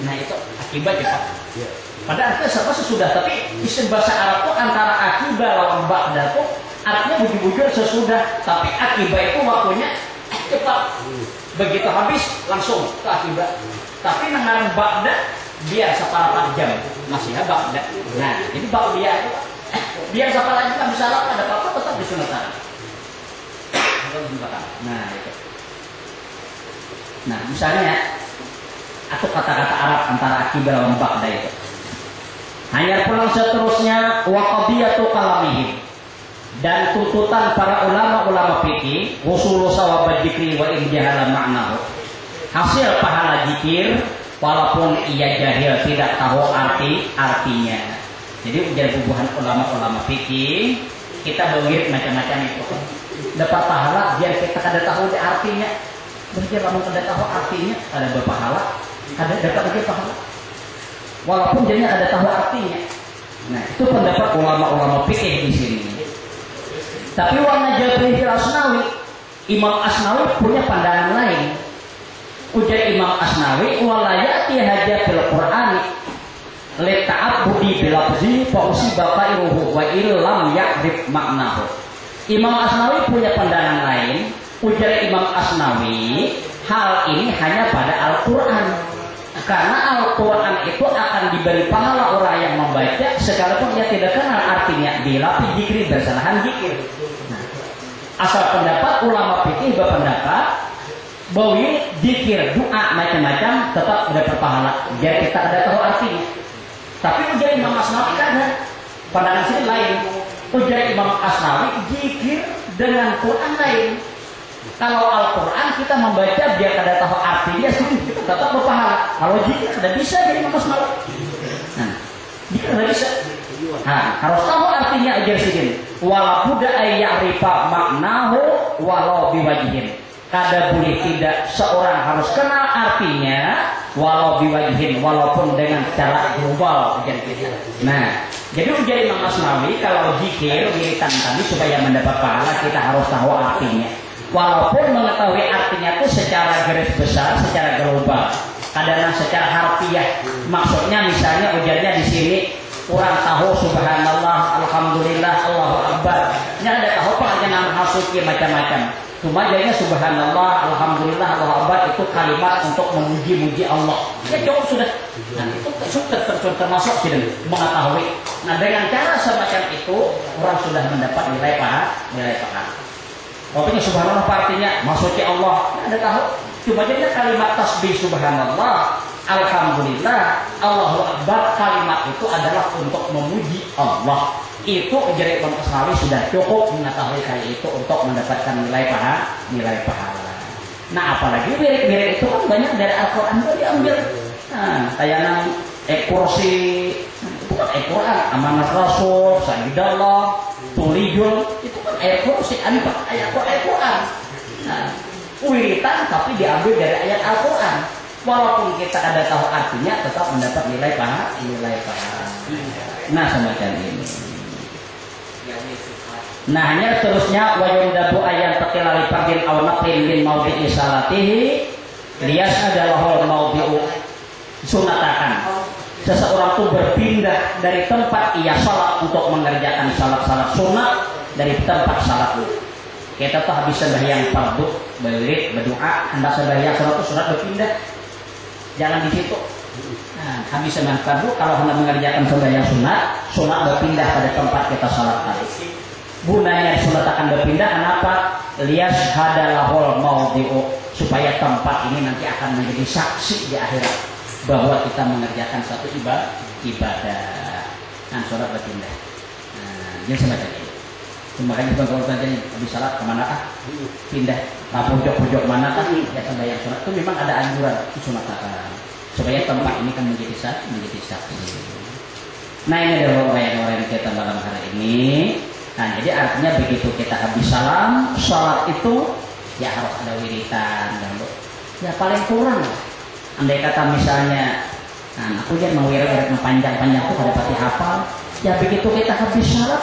Nah itu akibat cepat. Pada artinya sama sesudah, tapi istilah bahasa Arab tuh antara akibat lawan ba'da tuh artinya bujur-bujur sesudah, tapi akibat itu waktunya cepat. Begitu habis langsung ke akibat. Tapi dengan ba'da biar separuh jam masih ya ba'da. Nah, jadi ba'da itu biar separuh jam bisa salah ada apa-apa tetap disunatkan. Nah, itu. Nah, misalnya atau kata-kata Arab antara akibat dan ba'da itu. Hanya pulang seterusnya wa qadiyatu kalamihim, dan tuntutan para ulama-ulama fikih usul sawab dzikri wa in jahala maknahu. Hasil pahala zikir walaupun ia jahil tidak tahu artinya. Jadi ujar bubuhan ulama-ulama fikih kita bangkit macam-macam itu. Dapat pahala biar kita kada tahu artinya. Berarti kamu kada tahu artinya ada berpahala, ada dapat lagi pahala. Walaupun jadinya ada tahu artinya. Nah, itu pendapat ulama-ulama fikih di sini. Tapi warna Jabri Asnawi, Imam Asnawi punya pandangan lain. Ujar Imam Asnawi, walayati haja bil Qur'ani li ta'abbudi bil lafzi fa usibaqairuhu wa illam ya'rif maknahu. Imam Asnawi punya pandangan lain. Ujar Imam Asnawi, hal ini hanya pada Al-Qur'an. Karena Al-Quran itu akan diberi pahala orang yang membaca sekalipun ia tidak kenal artinya bila zikir bersalahan zikir. Nah, asal pendapat ulama fikih berpendapat bahwa zikir doa macam-macam tetap mendapat pahala. Jadi kita ada tahu artinya. Tapi ujar Imam Asnawi ada pandangan sini lain. Ujar Imam Asnawi zikir dengan Quran lain. Kalau Al-Quran kita membaca biar kada tahu artinya kita tetap berpahala. Kalau zikir tidak bisa jadi mampus malu. Nah, zikir tidak bisa. Nah, harus tahu artinya aja sini. Walau buddha ayyarifa maknahu walau biwajihin. Kada boleh tidak seorang harus kenal artinya walau biwajihin, walaupun dengan cara global. Nah, jadi ujar Imam Asnawi kalau zikir wiritan tadi supaya mendapat pahala kita harus tahu artinya. Walaupun mengetahui artinya itu secara garis besar, secara global, kadang secara harfiah. Maksudnya misalnya ujarnya di sini kurang tahu subhanallah, alhamdulillah, Allahu akbar. Ini ada tahu pak nama hasuki macam-macam. Cuma jadinya subhanallah, alhamdulillah, Allahu akbar itu kalimat untuk memuji-muji Allah. Ya cukup sudah. Nah itu sudah termasuk tidak mengetahui. Nah dengan cara semacam itu orang sudah mendapat nilai pahala. Pokoknya subhanallah artinya maksudnya Allah. Ada tahu? Cuma jadi kalimat tasbih subhanallah, alhamdulillah, Allahu akbar, kalimat itu adalah untuk memuji Allah. Itu jadi Imam Asnawi sudah cukup mengetahui kali itu untuk mendapatkan nilai pahala. Nah, apalagi wirid-wirid itu kan banyak dari Al-Qur'an itu diambil. Nah, tayangan kursi itu kan Al-Qur'an, amanat Rasul, Sayyidallah, Tulijul itu kan ayat kursi, ayat Al-Quran. Nah, wiritan tapi diambil dari ayat Al-Quran. Walaupun kita ada tahu artinya, tetap mendapat nilai pahala. Nah, semacam ini. Nah, hanya terusnya wa yundabu ayat taqilali fardin aw naqlin min mawdi'i salatihi liyas adalah mawdi'u sunatakan. Seseorang itu berpindah dari tempat ia salat untuk mengerjakan salat-salat sunat dari tempat salat itu. Kita tuh habis sembahyang fardu, berwirid, berdoa, hendak sembahyang salat itu sunat berpindah. Jangan di situ. Nah, habis sembahyang fardu kalau hendak mengerjakan sembahyang sunat berpindah pada tempat kita salat tadi. Gunanya sunat akan berpindah kenapa? Liyas hadalahul maudi'u, supaya tempat ini nanti akan menjadi saksi di akhirat bahwa kita mengerjakan satu ibadah. Nah, sholat berpindah. Nah, jadi semacam ini. Makanya kalau tanya habis salat kemana kah? Pindah. Pojok-pojok mana kah? Ya sembahyang sholat itu memang ada anjuran sunatakan supaya tempat ini kan menjadi saksi. Nah, ini adalah orang kita malam hari ini. Nah, jadi artinya begitu kita habis salam, sholat itu ya harus ada wiritan dan ya paling kurang. Andai kata misalnya, nah aku jangan mau wirid panjang-panjang tuh pada pati hafal. Ya begitu kita habis salat,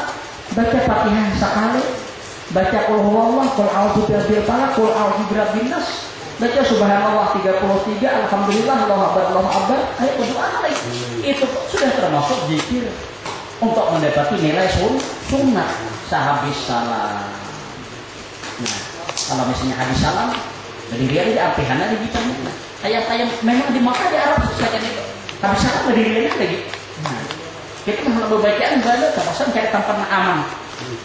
baca Fatihah sekali, baca qul huwallah, qul a'udzu birabbil falaq, qul a'udzu birabbin nas, baca subhanallah 33, alhamdulillah, Allahu akbar, ayo berdoa lagi. Itu sudah termasuk zikir untuk mendapati nilai sunnah sehabis salam. Nah, kalau misalnya habis salam, berdiri aja artihannya di kita. Ayat-ayat memang di Makkah di Arab saja itu. Tapi sana berdirinya lagi. Nah, kita kalau berbacaan ibadah, terpaksa cari tempat aman.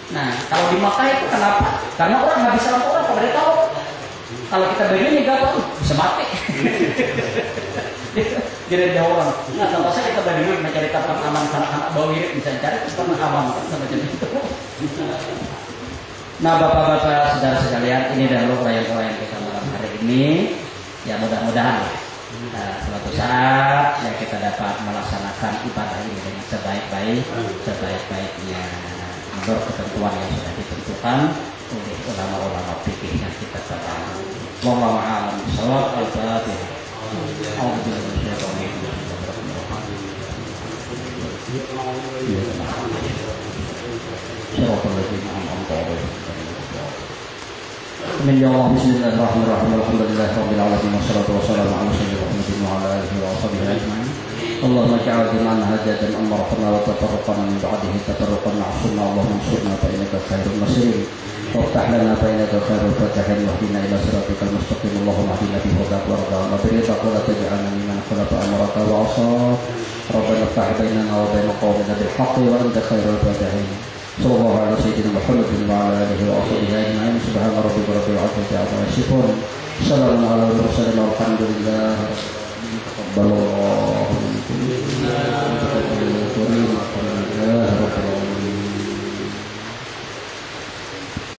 Nah, kalau di Makkah itu kenapa? Karena orang nggak bisa orang pada tahu. Kalau kita berdiri nggak tahu bisa mati. Jadi ada orang. Nah, tanpa saya kita berdiri mencari tempat aman anak-anak bawa wirid bisa cari tempat aman kan sama jadi itu. Nah, bapak-bapak, saudara sekalian, ini dahulu urayan-urayan kita malam hari ini. Ya mudah-mudahan suatu saat ya kita dapat melaksanakan ibadah ini dengan sebaik-baiknya menurut ketentuan yang sudah ditentukan oleh ulama-ulama fikih yang kita tahu. Wallahu a'lam bishawab. Al-Fatihah. Bismillahirrahmanirrahim. Alhamdulillahirabbil alamin wassalatu wassalamu ala sayyidina Muhammadin wa ala alihi wa sahbihi ajma'in. Allahumma ja'al jama'ana hajatan amrafna wa tafarraqana min ba'dihi tafarraqan ma'sumna Allahumma ansurna fa innaka khairul nasirin. وافتح لنا فإنك خير الفاتحين واهدنا إلى صراطك المستقيم اللهم اهدنا بهداك وارضانا برضاك ولا تجعلنا ممن خلف أمرك وعصاك ربنا افتح بيننا وبين قومنا بالحق وأنت خير الفاتحين صلى الله على سيدنا محمد وعلى آله وصحبه أجمعين سبحان ربك رب العزة عما يصفون سلام على المرسلين والحمد لله تقبل الله